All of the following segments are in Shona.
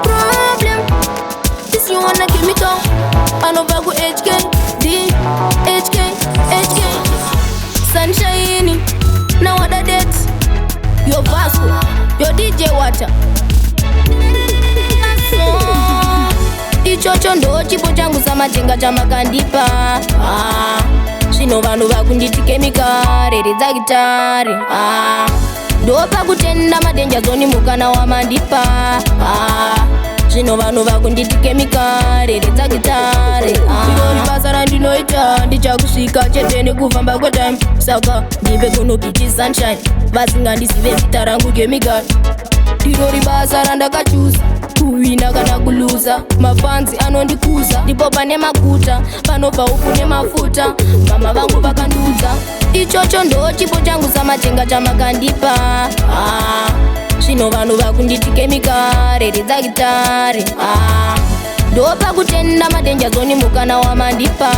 Problem, this you wanna give me down. I know back with HK, D, HK, HK. Sunshine, now what a date. Your Vasco, your DJ Water. Ichocho ndo chipo changu samatenga chamakandipa. Zvino vanhu vakunditike mikare redza gitare. Ndopa kutenda madenja zoni mukana wamandipa. Zvino vanhu vakunditike mikare redza gitare. Irori basa randinoita ndichakusvika chete nekufamba kwetime. Saka ndive kuno Beach Sunshine vasingandizive zita rangu kemikare. Irori basa randakachuza kuwina kana kuluza. Mafanzi anondikuza ndipo pane makuta panobva upu nemafuta. Mama vangu vakanduza. Ichocho ndo chipo changu samatenga chamakandipa. Zvino vanhu vakunditike mikare redza gitare. Ndopa kutenda madenja zoni mukana wamandipa.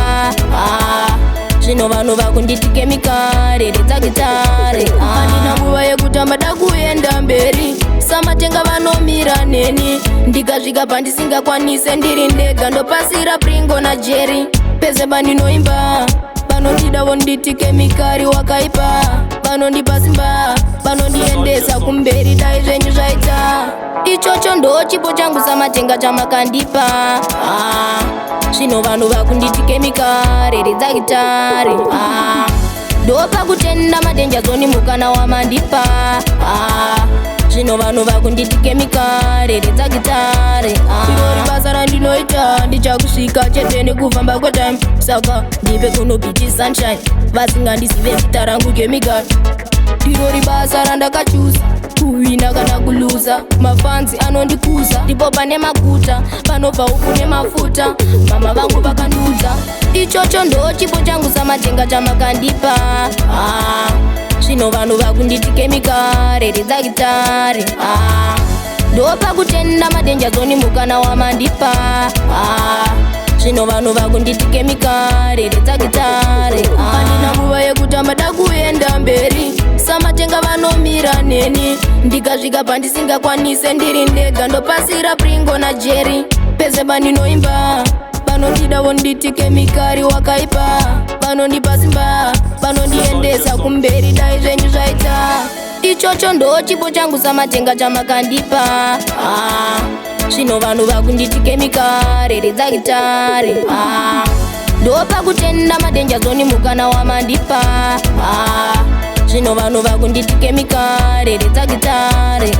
Zvino vanhu vakunditike mikare redza gitare. Handina nguva yekutamba dakuenda mberi. Samatenga vanomira neni. Ndikasvika pandisingakwanise ndiri ndega. Ndopasira Pringo na Jerry. Pese pandinoimba vanondida vonditike mikari wakaipa. Vanondipa simba vanondiendesa kumberi. Dai zvenyu zvaita. Ichocho ndo chipo changu samatenga chamakandipa. Zvino vanhu vakunditike mikare redza gitare. Ndopa kutenda madenja zoni mukana wamandipa. Zvino vanhu vakunditike mikare redza gitare. Irori basa randinoita ndichakusvika chete nekufamba kwetime. Saka ndive kuno Beach Sunshine vasingandizive zita rangu kemikare. Irori basa randakachuza kuwina kana kuluza. Mafanzi anondikuza ndipo pane makuta panobva upu nemafuta. Mama vangu vakanduza. Ichocho ndo chipo changu samatenga chamakandipa. Zvino vanhu vakunditike mikare redza gitare. Ndopa kutenda madenja zoni mukana wamandipa. Zvino vanhu vakunditike mikare redza gitare. Handina nguva yekutamba dakuenda mberi. Samatenga vanomira neni. Ndikasvika pandisingakwanise ndiri ndega. Ndopasira Pringo na Jerry. Pese pandinoimba vanondida vonditike mikari wakaipa. Vanondipa simba vanondiendesa kumberi. Dai zvenyu zvaita. Ichocho ndo chipo changu samatenga chamakandipa. Zvino vanhu vakunditike mikare redza gitare. Ndopa kutenda madenja zoni mukana wamandipa. Zvino vanhu vakunditike mikare redza gitare.